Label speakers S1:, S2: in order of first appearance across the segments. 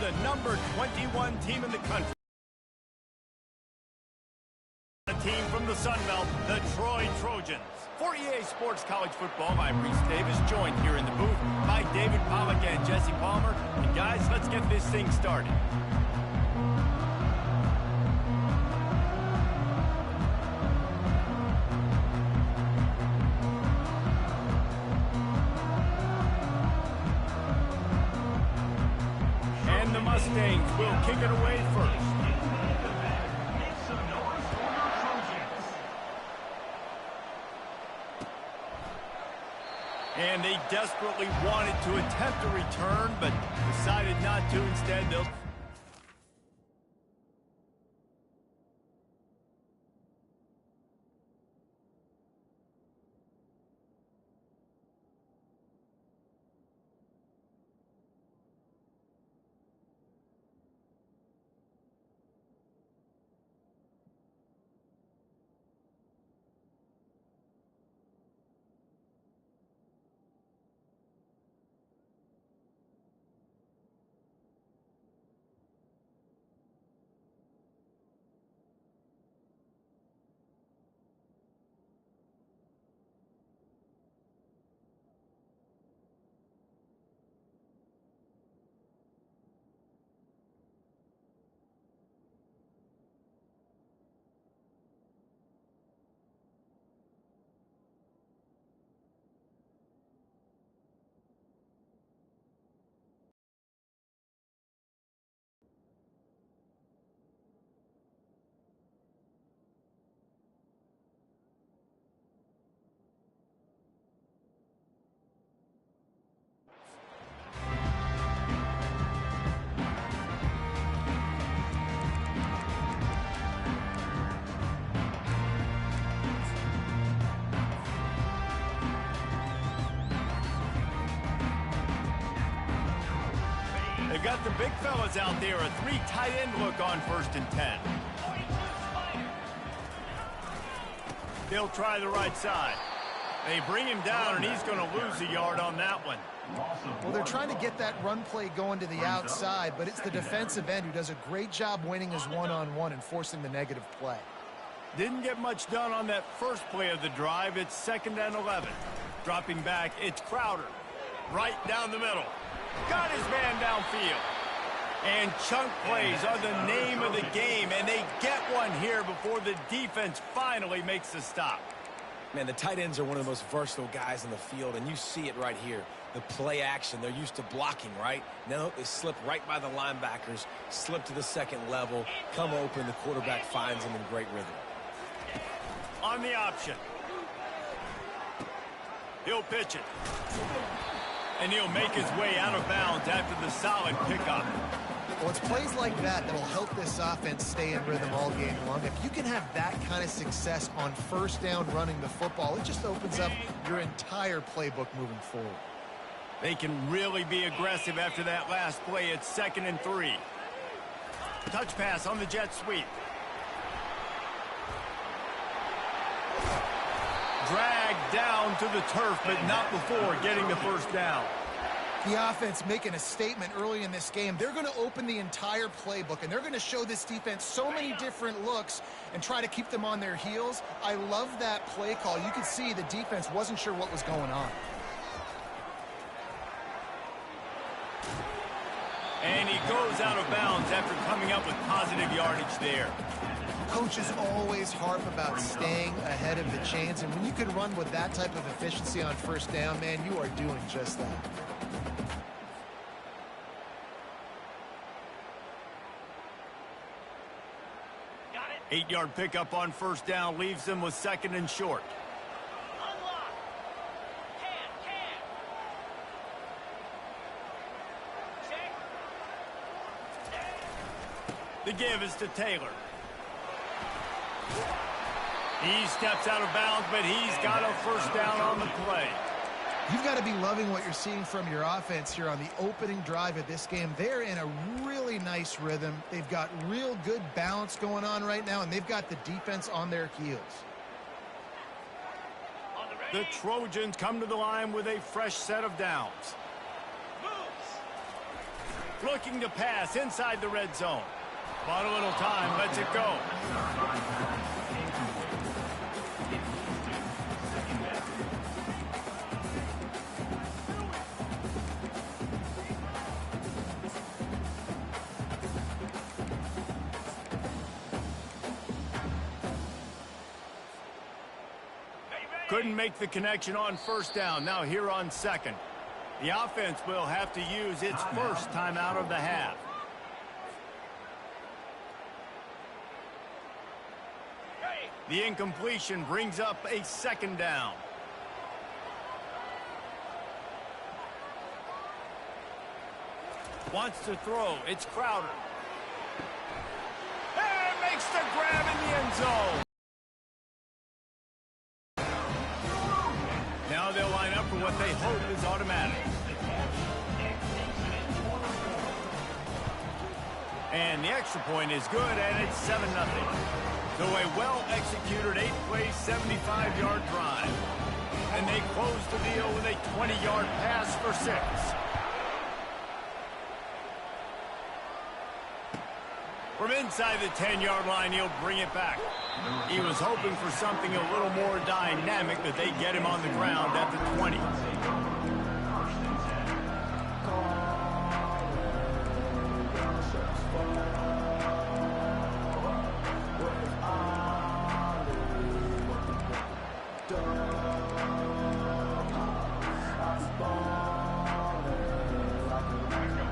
S1: the number 21 team in the country. A team from the Sun Belt, the Troy Trojans. For EA Sports College Football, I'm Reese Davis, joined here in the booth by David Pollack and Jesse Palmer. And guys, let's get this thing started. And the Mustangs will kick it away first. And they desperately wanted to attempt a return, but decided not to. Instead, they'll... They've got the big fellas out there, a 3 tight end look on 1st and 10. They'll try the right side. They bring him down, and he's going to lose a yard on that one.
S2: Well, they're trying to get that run play going to the outside, but it's the defensive end who does a great job winning his one-on-one and forcing the negative play.
S1: Didn't get much done on that first play of the drive. It's 2nd and 11. Dropping back, it's Crowder. Right down the middle. Got his man downfield. And chunk plays are the name of the game, and they get one here before the defense finally makes the stop.
S3: Man, the tight ends are one of the most versatile guys in the field, and you see it right here. The play action, they're used to blocking, right? Now they slip right by the linebackers, slip to the 2nd level, come open, the quarterback finds them in great rhythm.
S1: On the option. He'll pitch it. And he'll make his way out of bounds after the solid pickup.
S2: Well, it's plays like that that'll help this offense stay in rhythm all game long. If you can have that kind of success on 1st down running the football, it just opens up your entire playbook moving forward.
S1: They can really be aggressive after that last play. It's 2nd and 3. Touch pass on the jet sweep. Dragged down to the turf, but not before getting the 1st down.
S2: The offense making a statement early in this game. They're going to open the entire playbook, and they're going to show this defense so many different looks and try to keep them on their heels. I love that play call. You could see the defense wasn't sure what was going on.
S1: And he goes out of bounds after coming up with positive yardage there.
S2: Coaches always harp about staying ahead of the chains, and when you can run with that type of efficiency on 1st down, man, you are doing just that.
S1: Got it. 8-yard pickup on 1st down leaves them with 2nd and short. The give is to Taylor. He steps out of bounds, but he's got a 1st down on the play.
S2: You've got to be loving what you're seeing from your offense here on the opening drive of this game. They're in a really nice rhythm. They've got real good balance going on right now, and they've got the defense on their heels.
S1: The Trojans come to the line with a fresh set of downs. looking to pass inside the red zone. Bought a little time, lets it go. Couldn't make the connection on first down. Now here on second. The offense will have to use its first timeout of the half. The incompletion brings up a second down. Wants to throw. It's Crowder. And makes the grab in the end zone. Now they'll line up for what they hope is automatic. And the extra point is good, and it's 7-0. So a well-executed 8-play, 75-yard drive. And they close the deal with a 20-yard pass for 6. From inside the 10-yard line, he'll bring it back. He was hoping for something a little more dynamic, but they get him on the ground at the 20.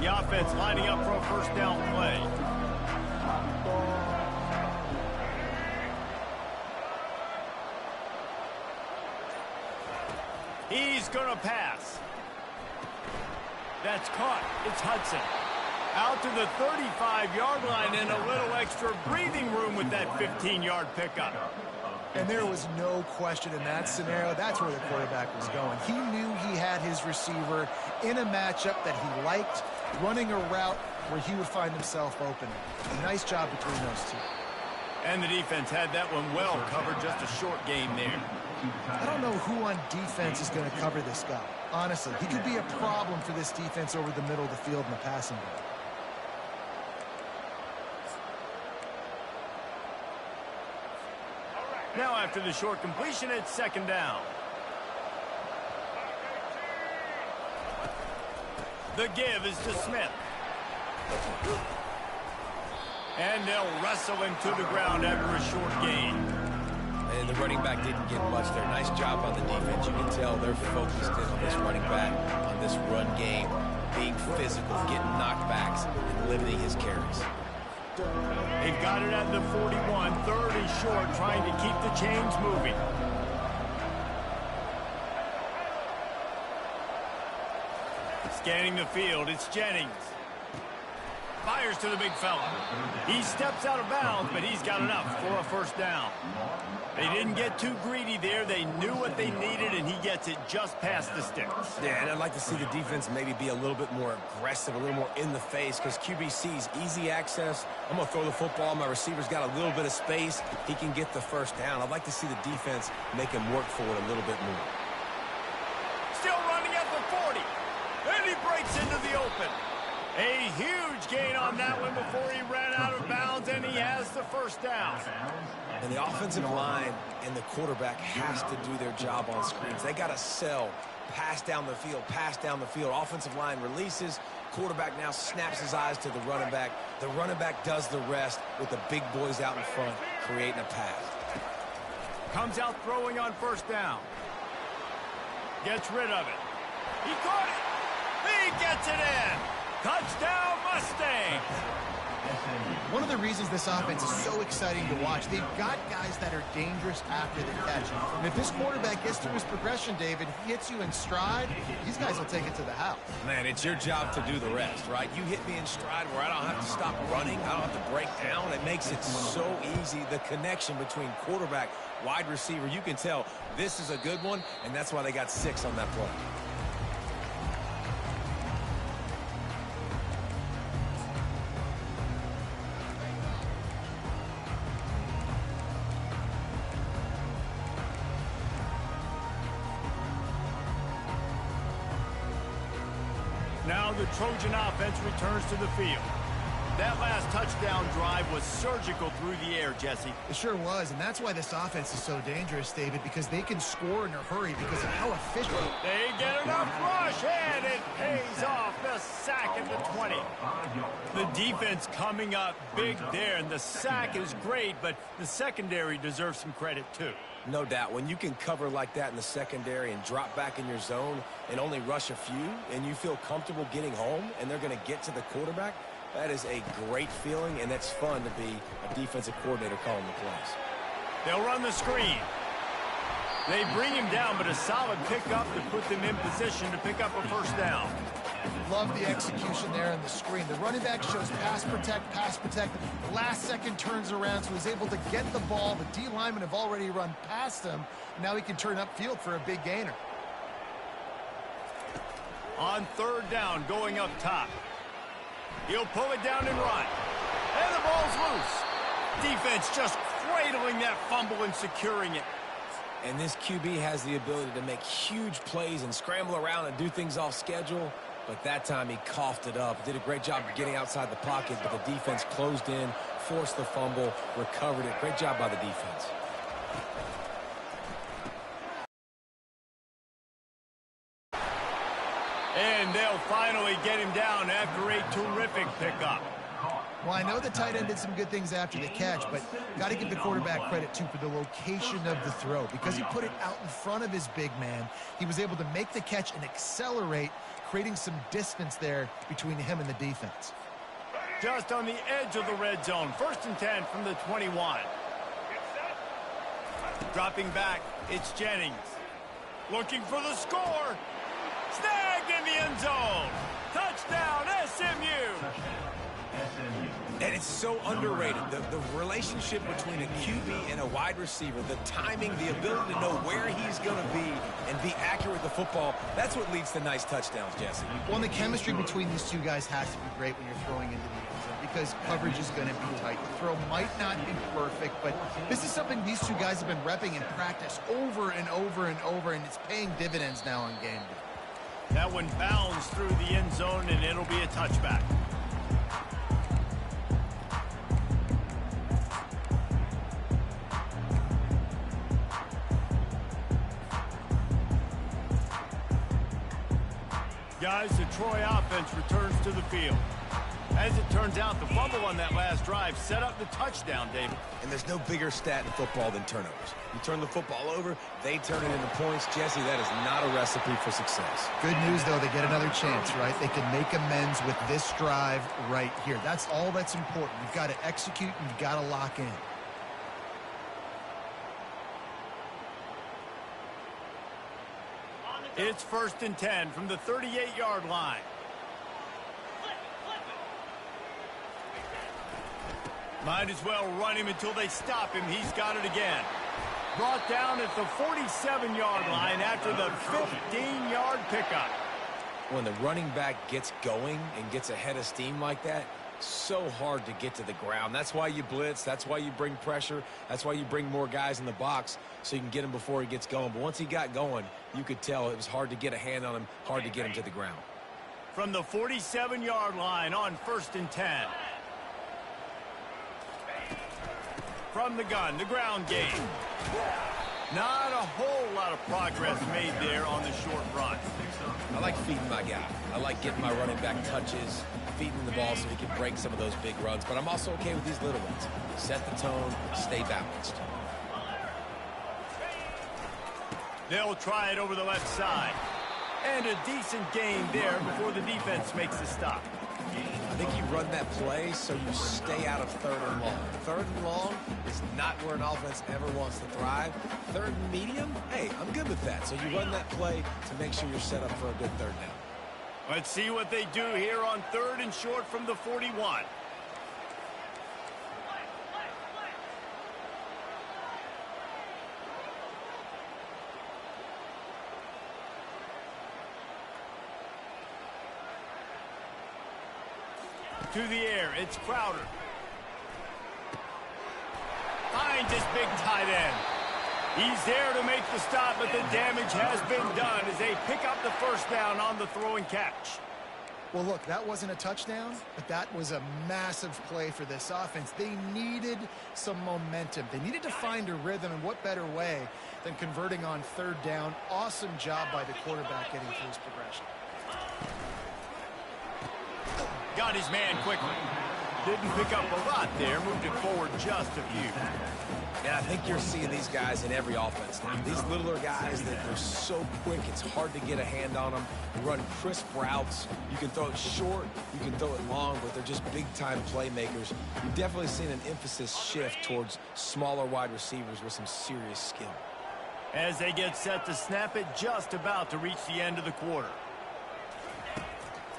S1: The offense lining up for a first down play. He's going to pass. That's caught. It's Hudson. Out to the 35-yard line and a little extra breathing room with that 15-yard pickup.
S2: And there was no question in that scenario. That's where the quarterback was going. He knew he had his receiver in a matchup that he liked, running a route where he would find himself open. A nice job between those two.
S1: And the defense had that one well covered. Just a short game there.
S2: I don't know who on defense is going to cover this guy. Honestly, he could be a problem for this defense over the middle of the field in the passing game.
S1: Now after the short completion, it's second down. The give is to Smith. And they'll wrestle him to the ground after a short gain.
S3: And the running back didn't get much there. Nice job on the defense. You can tell they're focused in on this running back, on this run game, being physical, getting knockbacks, and limiting his carries.
S1: They've got it at the 41, third and short, trying to keep the chains moving. Scanning the field, it's Jennings. Fires to the big fella. He steps out of bounds, but he's got enough for a first down. They didn't get too greedy there. They knew what they needed, and he gets it just past the sticks.
S3: Yeah, and I'd like to see the defense maybe be a little bit more aggressive, a little more in the face, because QBC's easy access. I'm going to throw the football. My receiver's got a little bit of space. He can get the first down. I'd like to see the defense make him work for it a little bit more.
S1: Still running at the 40. And he breaks into the open. A huge gain on that one before he ran out of bounds, and he has the first down.
S3: And the offensive line and the quarterback has to do their job on screens. They got to sell, pass down the field, pass down the field. Offensive line releases. Quarterback now snaps his eyes to the running back. The running back does the rest with the big boys out in front, creating a pass.
S1: Comes out throwing on first down. Gets rid of it. He caught it. He gets it in. Touchdown, Mustangs!
S2: One of the reasons this offense is so exciting to watch, they've got guys that are dangerous after the catch. And if this quarterback gets through his progression, David, he hits you in stride, these guys will take it to the house.
S3: Man, it's your job to do the rest, right? You hit me in stride where I don't have to stop running. I don't have to break down. It makes it so easy. The connection between quarterback, wide receiver, you can tell this is a good one, and that's why they got 6 on that play.
S1: Now the Trojan offense returns to the field. That last touchdown drive was surgical through the air, Jesse.
S2: It sure was, and that's why this offense is so dangerous, David, because they can score in a hurry because of how efficient.
S1: They get enough rush, and it pays off. The sack at the 20. The defense coming up big there, and the sack is great, but the secondary deserves some credit too.
S3: No doubt. When you can cover like that in the secondary and drop back in your zone and only rush a few, and you feel comfortable getting home, and they're going to get to the quarterback, that is a great feeling, and it's fun to be a defensive coordinator calling the plays.
S1: They'll run the screen. They bring him down, but a solid pickup to put them in position to pick up a first down.
S2: Love the execution there on the screen. The running back shows pass protect, pass protect. Last second turns around, so he's able to get the ball. The D linemen have already run past him. Now he can turn upfield for a big gainer.
S1: On third down, going up top. He'll pull it down and run. And the ball's loose. Defense just cradling that fumble and securing it.
S3: And this QB has the ability to make huge plays and scramble around and do things off schedule. But that time he coughed it up. Did a great job of getting outside the pocket, but the defense closed in, forced the fumble, recovered it. Great job by the defense.
S1: And they'll finally get him down after a terrific pickup.
S2: Well, I know the tight end did some good things after the catch, but got to give the quarterback credit, too, for the location of the throw. Because he put it out in front of his big man, he was able to make the catch and accelerate, creating some distance there between him and the defense.
S1: Just on the edge of the red zone. 1st and 10 from the 21. Dropping back, it's Jennings. Looking for the score. Snagged in the end zone. Touchdown, SMU.
S3: And it's so underrated. The relationship between a QB and a wide receiver, the timing, the ability to know where he's going to be and be accurate with the football, that's what leads to nice touchdowns, Jesse.
S2: Well, and the chemistry between these two guys has to be great when you're throwing into the end zone because coverage is going to be tight. The throw might not be perfect, but this is something these two guys have been repping in practice over and over and over, and it's paying dividends now on game day.
S1: That one bounds through the end zone, and it'll be a touchback. Guys, the Troy offense returns to the field. As it turns out, the fumble on that last drive set up the touchdown, David.
S3: And there's no bigger stat in football than turnovers. You turn the football over, they turn it into points. Jesse, that is not a recipe for success.
S2: Good news, though, they get another chance, right? They can make amends with this drive right here. That's all that's important. You've got to execute and you've got to lock in.
S1: It's 1st and 10 from the 38-yard line. Might as well run him until they stop him. He's got it again. Brought down at the 47-yard line after the 15-yard pickup.
S3: When the running back gets going and gets ahead of steam like that, so hard to get to the ground. That's why you blitz. That's why you bring pressure. That's why you bring more guys in the box so you can get him before he gets going. But once he got going, you could tell it was hard to get a hand on him, hard to get him to the ground.
S1: From the 47-yard line on 1st and 10. From the gun, the ground game. Not a whole lot of progress made there on the short run.
S3: I like feeding my guy. I like getting my running back touches, feeding the ball so he can break some of those big runs. But I'm also okay with these little ones. Set the tone, stay balanced.
S1: They'll try it over the left side. And a decent gain there before the defense makes the stop.
S3: I think you run that play so you stay out of 3rd and long. 3rd and long is not where an offense ever wants to thrive. 3rd and medium, hey, I'm good with that. So you run that play to make sure you're set up for a good 3rd down.
S1: Let's see what they do here on 3rd and short from the 41. To the air, it's Crowder. Finds his big tight end. He's there to make the stop, but the damage has been done as they pick up the first down on the throw and catch.
S2: Well, look, that wasn't a touchdown, but that was a massive play for this offense. They needed some momentum. They needed to find a rhythm, and what better way than converting on third down. Awesome job by the quarterback getting through his progression.
S1: Got his man quickly. Didn't pick up a lot there, moved it forward just a few.
S3: Yeah, I think you're seeing these guys in every offense now. These littler guys that are so quick, it's hard to get a hand on them. They run crisp routes. You can throw it short, you can throw it long, but they're just big-time playmakers. You've definitely seen an emphasis shift towards smaller wide receivers with some serious skill.
S1: As they get set to snap it, just about to reach the end of the quarter.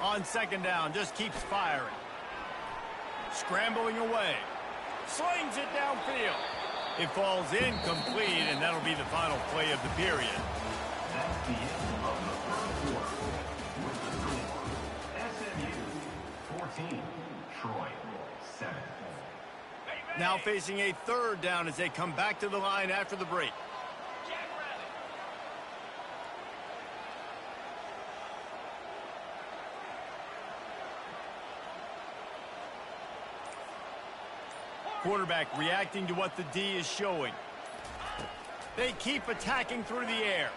S1: On second down, just keeps firing. Scrambling away. Slings it downfield. It falls incomplete, and that'll be the final play of the period.
S4: That's the end of the first quarter. With the score, SMU 14, Troy 7.
S1: Now facing a third down as they come back to the line after the break. Quarterback reacting to what the D is showing. They keep attacking through the air.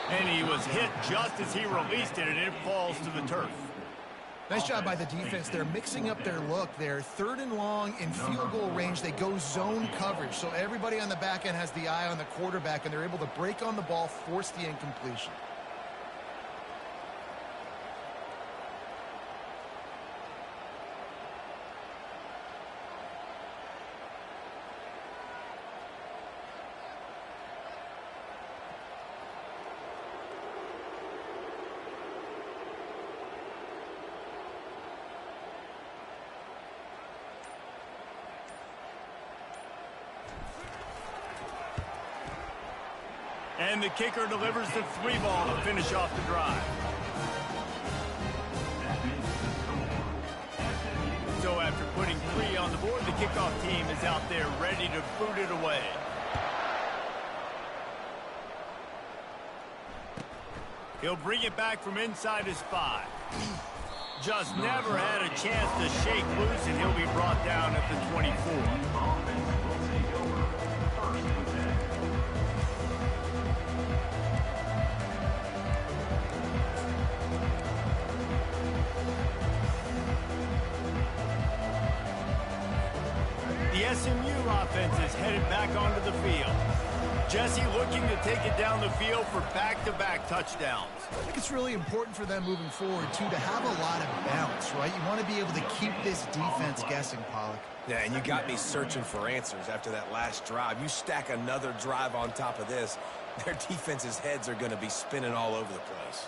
S1: And he was hit just as he released it, and it falls to the turf.
S2: Nice job by the defense. They're mixing up their look. They're third and long in field goal range. They go zone coverage. So everybody on the back end has the eye on the quarterback, and they're able to break on the ball, force the incompletion.
S1: And the kicker delivers the 3-ball to finish off the drive. So after putting 3 on the board, the kickoff team is out there ready to boot it away. He'll bring it back from inside his 5. Just never had a chance to shake loose, and he'll be brought down at the 24. The SMU offense is headed back onto the field. Jesse looking to take it down the field for back-to-back touchdowns.
S2: I think it's really important for them moving forward, too, to have a lot of balance, right? You want to be able to keep this defense guessing, Pollock.
S3: Yeah, and you got me searching for answers after that last drive. You stack another drive on top of this, their defense's heads are going to be spinning all over the place.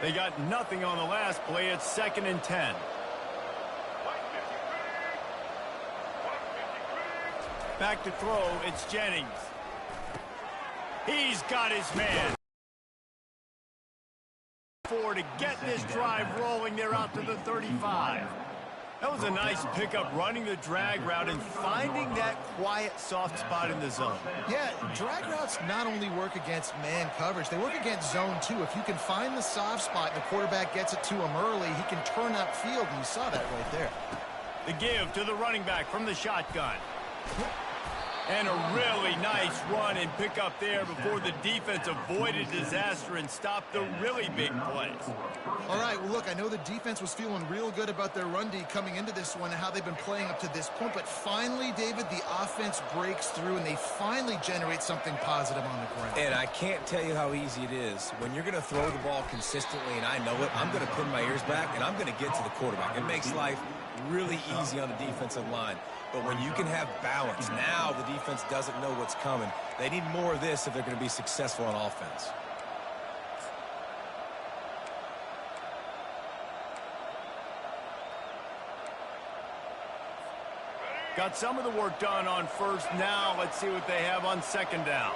S1: They got nothing on the last play. It's 2nd and 10. Back to throw, it's Jennings. He's got his man. To get this drive rolling, they're out to the 35. That was a nice pickup, running the drag route and finding that quiet, soft spot in the zone.
S2: Yeah, drag routes not only work against man coverage, they work against zone too. If you can find the soft spot and the quarterback gets it to him early, he can turn upfield, and you saw that right there.
S1: The give to the running back from the shotgun. And a really nice run and pick up there before the defense avoided disaster and stopped the really big plays.
S2: All right, well, look, I know the defense was feeling real good about their run D coming into this one and how they've been playing up to this point, but finally, David, the offense breaks through and they finally generate something positive on the ground.
S3: And I can't tell you how easy it is. When you're going to throw the ball consistently, and I know it, I'm going to pin my ears back, and I'm going to get to the quarterback. It makes life really easy on the defensive line. But when you can have balance, now the defense doesn't know what's coming. They need more of this if they're going to be successful on offense.
S1: Got some of the work done on first. Now let's see what they have on second down.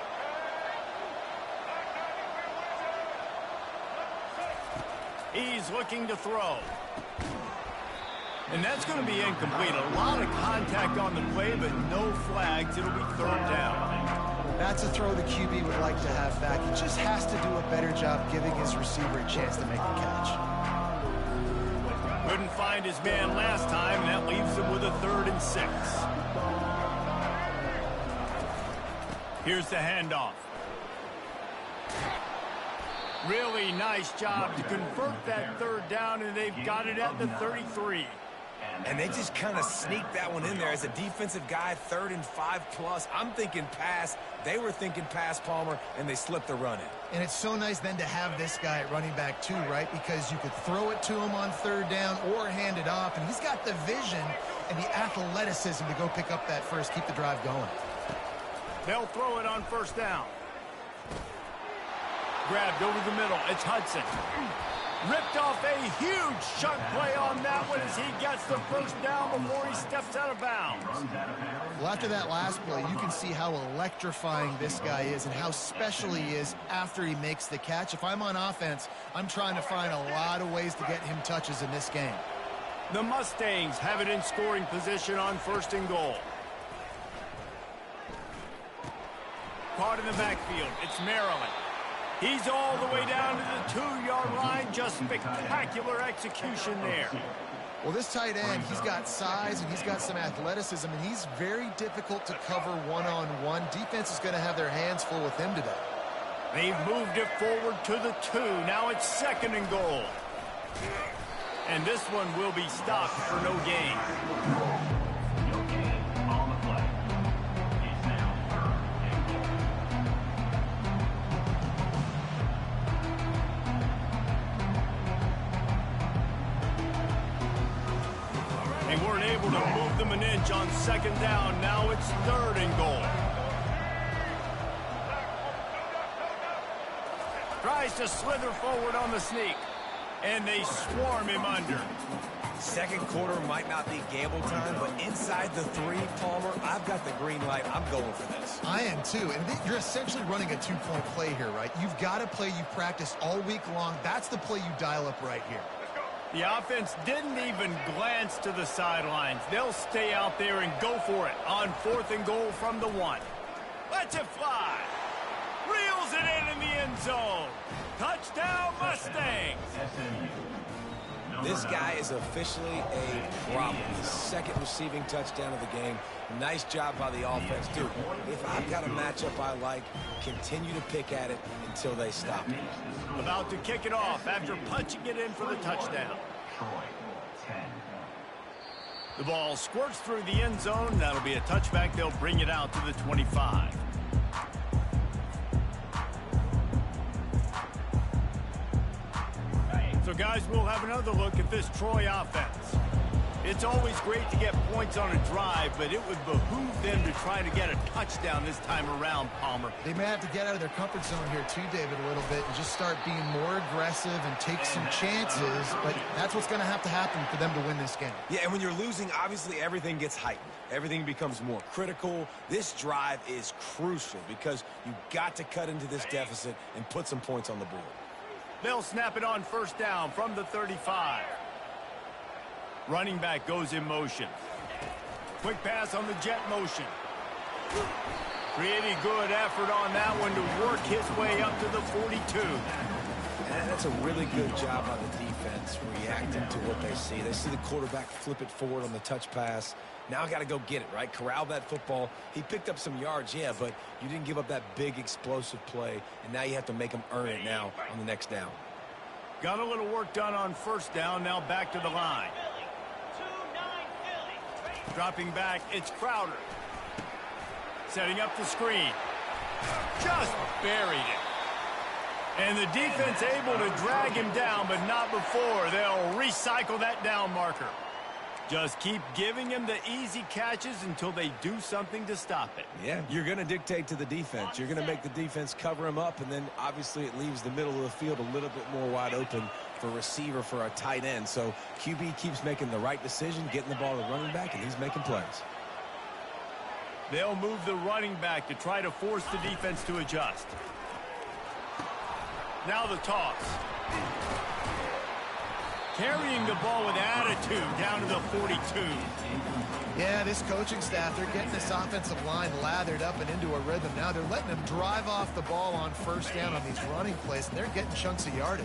S1: He's looking to throw. And that's going to be incomplete. A lot of contact on the play, but no flags. It'll be third down.
S2: That's a throw the QB would like to have back. He just has to do a better job giving his receiver a chance to make the catch.
S1: Couldn't find his man last time, and that leaves him with a 3rd and 6. Here's the handoff. Really nice job to convert that 3rd down, and they've got it at the 33.
S3: And they just kind of sneaked that one in there as a defensive guy, 3rd and 5+. I'm thinking pass. They were thinking pass, Palmer, and they slipped the run in.
S2: And it's so nice then to have this guy at running back too, right? Because you could throw it to him on 3rd down or hand it off, and he's got the vision and the athleticism to go pick up that first, keep the drive going.
S1: They'll throw it on 1st down. Grabbed over the middle. It's Hudson. Ripped off a huge chunk play on that one as he gets the 1st down before he steps out of bounds.
S2: Well, after that last play, you can see how electrifying this guy is and how special he is after he makes the catch. If I'm on offense, I'm trying to find a lot of ways to get him touches in this game.
S1: The Mustangs have it in scoring position on 1st and goal. Caught in the backfield. It's Maryland. He's all the way down to the 2-yard line. Just spectacular execution there.
S2: Well, this tight end, he's got size and he's got some athleticism, and he's very difficult to cover one-on-one. Defense is going to have their hands full with him today.
S1: They've moved it forward to the 2. Now it's 2nd and goal. And this one will be stopped for no gain. They weren't able to move them an inch on 2nd down. Now it's 3rd and goal. Tries to slither forward on the sneak. And they swarm him under.
S3: 2nd quarter might not be gamble time, but inside the 3, Palmer, I've got the green light. I'm going for this.
S2: I am too, and you're essentially running a 2-point play here, right? You've got a play you've practiced all week long. That's the play you dial up right here.
S1: The offense didn't even glance to the sidelines. They'll stay out there and go for it on 4th and goal from the 1. Lets it fly. Reels it in the end zone. Touchdown, Mustangs.
S3: This guy is officially a problem. His 2nd receiving touchdown of the game. Nice job by the offense. Dude, if I've got a matchup I like, continue to pick at it until they stop it.
S1: About to kick it off after punching it in for the touchdown. The ball squirts through the end zone. That'll be a touchback. They'll bring it out to the 25. So, guys, we'll have another look at this Troy offense. It's always great to get points on a drive, but it would behoove them to try to get a touchdown this time around, Palmer.
S2: They may have to get out of their comfort zone here too, David, a little bit and just start being more aggressive and take some chances, but that's what's going to have to happen for them to win this game.
S3: Yeah, and when you're losing, obviously everything gets heightened. Everything becomes more critical. This drive is crucial because you've got to cut into this deficit and put some points on the board.
S1: They'll snap it on 1st down from the 35. Running back goes in motion. Quick pass on the jet motion. Pretty good effort on that one to work his way up to the 42.
S3: And that's a really good job by the defense reacting to what they see. They see the quarterback flip it forward on the touch pass. Now got to go get it, right? Corral that football. He picked up some yards, yeah, but you didn't give up that big explosive play, and now you have to make him earn it now on the next down.
S1: Got a little work done on 1st down. Now back to the line. Dropping back, it's Crowder. Setting up the screen. Just buried it. And the defense able to drag him down, but not before. They'll recycle that down marker. Just keep giving him the easy catches until they do something to stop it.
S3: Yeah, you're going to dictate to the defense. You're going to make the defense cover him up, and then obviously it leaves the middle of the field a little bit more wide open for a receiver, for a tight end. So QB keeps making the right decision, getting the ball to the running back, and he's making plays.
S1: They'll move the running back to try to force the defense to adjust. Now the toss. Carrying the ball with attitude down to the 42.
S2: Yeah, this coaching staff, they're getting this offensive line lathered up and into a rhythm. Now they're letting them drive off the ball on 1st down on these running plays, and they're getting chunks of yardage.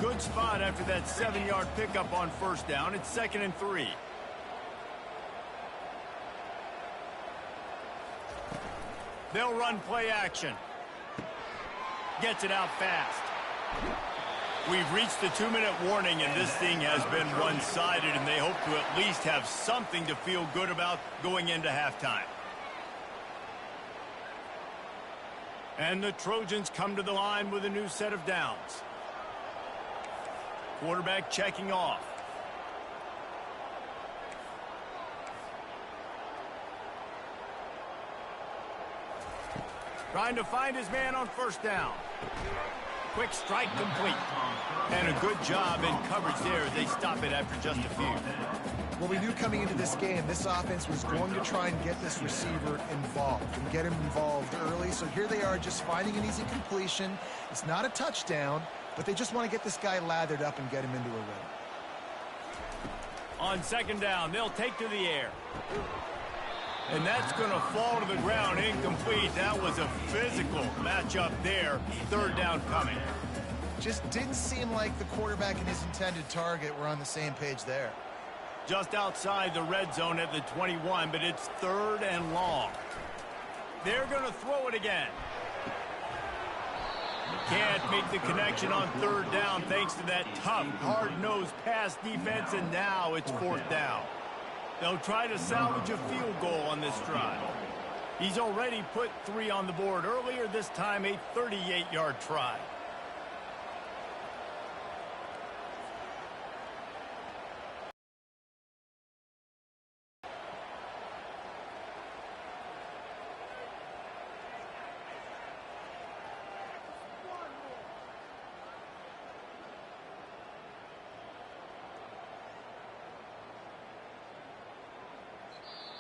S1: Good spot after that 7-yard pickup on first down. It's 2nd and 3. They'll run play action. Gets it out fast. We've reached the 2-minute warning, and this thing has been one-sided, and they hope to at least have something to feel good about going into halftime. And the Trojans come to the line with a new set of downs. Quarterback checking off. Trying to find his man on first down. Quick strike complete. And a good job in coverage there. They stop it after just a few.
S2: Well, we knew coming into this game, this offense was going to try and get this receiver involved and get him involved early. So here they are just finding an easy completion. It's not a touchdown, but they just want to get this guy lathered up and get him into a rhythm.
S1: On second down, they'll take to the air. And that's going to fall to the ground incomplete. That was a physical matchup there. Third down coming.
S2: Just didn't seem like the quarterback and his intended target were on the same page there.
S1: Just outside the red zone at the 21, but it's 3rd and long. They're going to throw it again. Can't make the connection on 3rd down thanks to that tough, hard-nosed pass defense, and now it's 4th down. They'll try to salvage a field goal on this drive. He's already put 3 on the board earlier, this time a 38-yard try.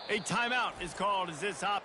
S1: A timeout is called as this hop.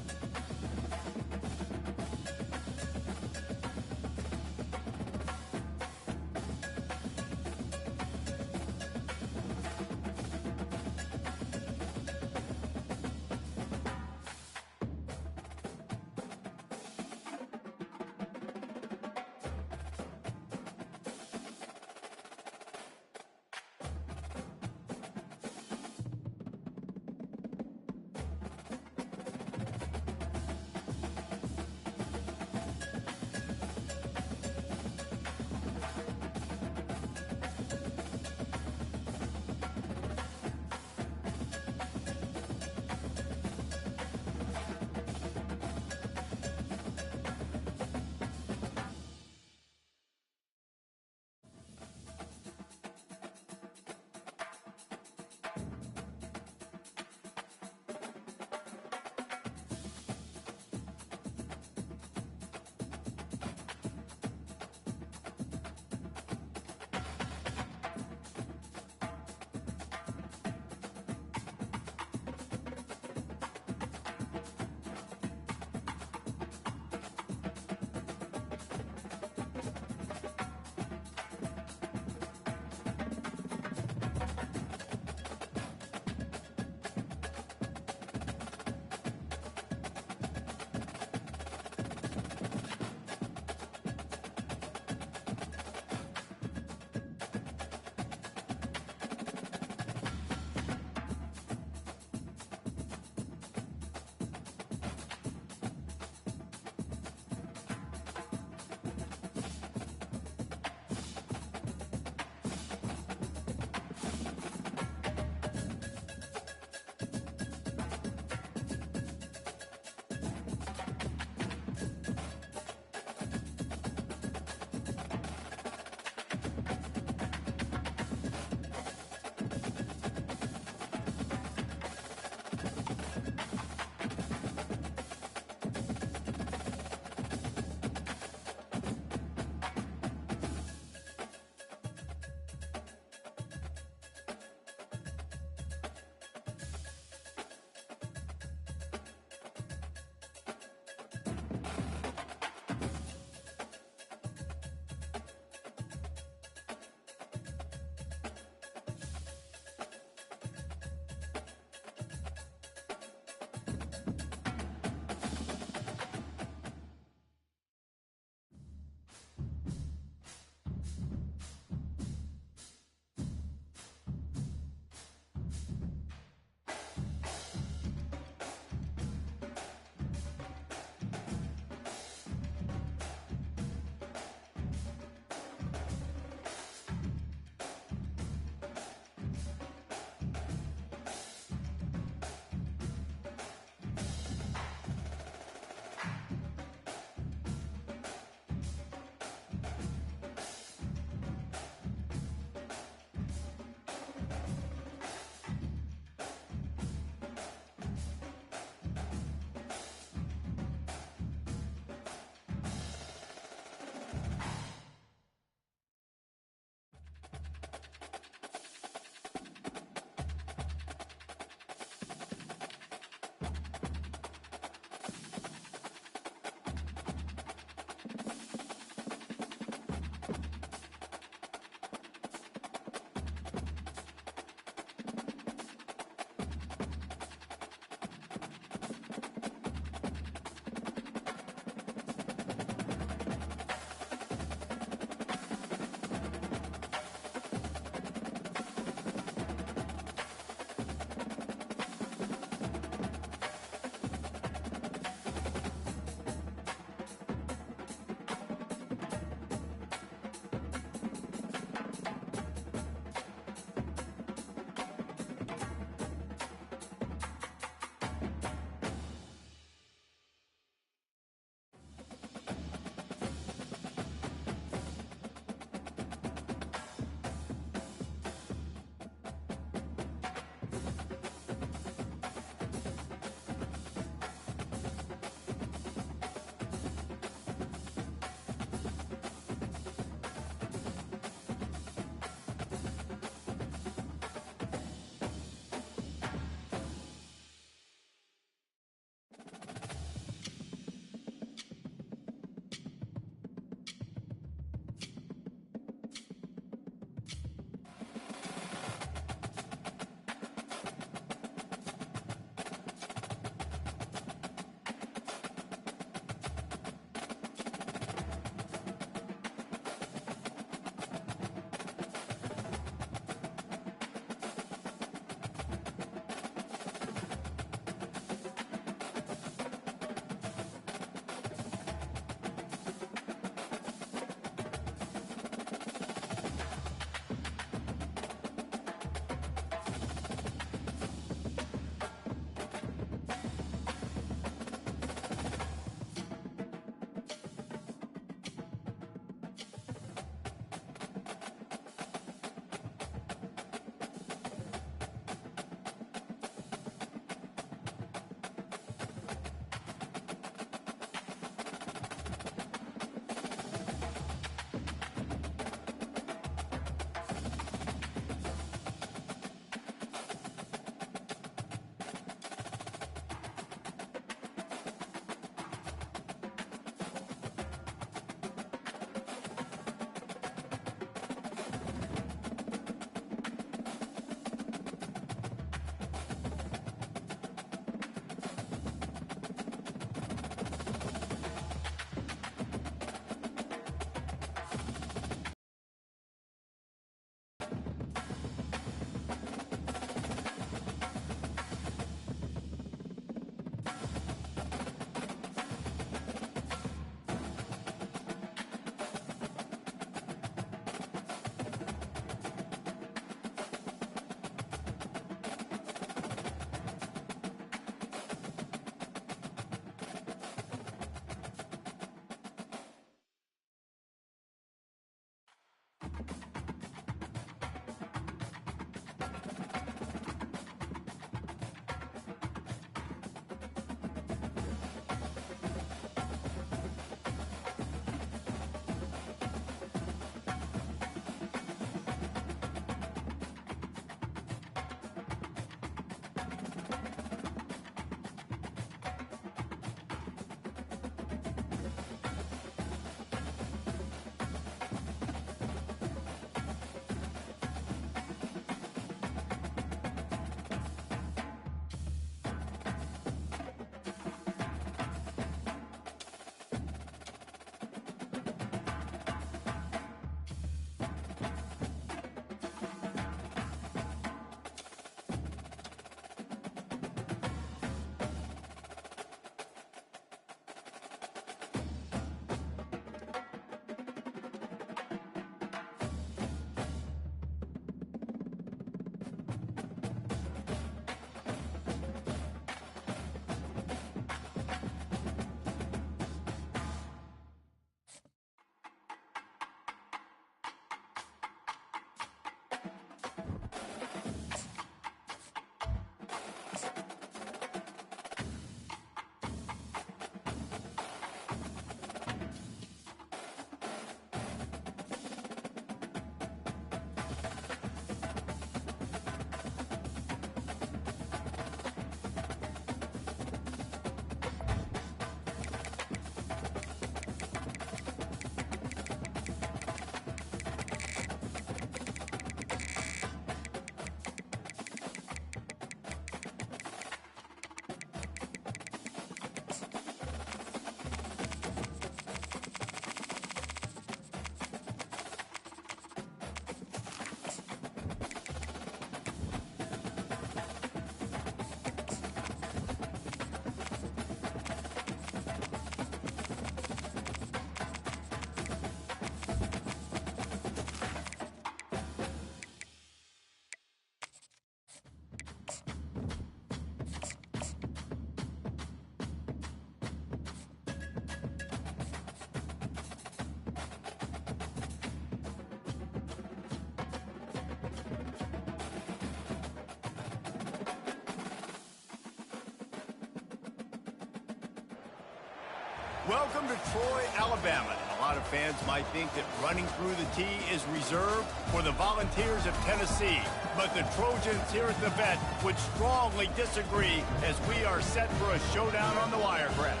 S1: Welcome to Troy, Alabama. A lot of fans might think that running through the tee is reserved for the Volunteers of Tennessee. But the Trojans here at the vet would strongly disagree as we are set for a showdown on the Wiregrass.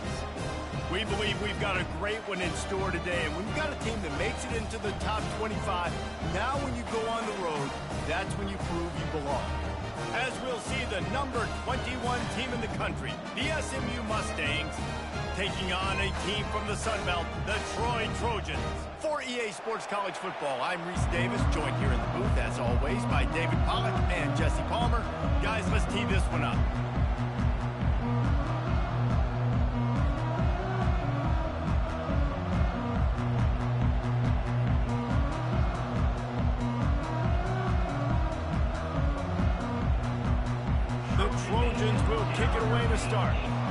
S1: We believe we've got a great one in store today, and we've got a team that makes it into the top 25. Now when you go on the road, that's when you prove you belong. As we'll see the number 21 team in the country, the SMU Mustangs, taking on a team from the Sun Belt, the Troy Trojans. For EA Sports College Football, I'm Reese Davis, joined here in the booth, as always, by David Pollack and Jesse Palmer. Guys, let's tee this one up. The Trojans will kick it away to start.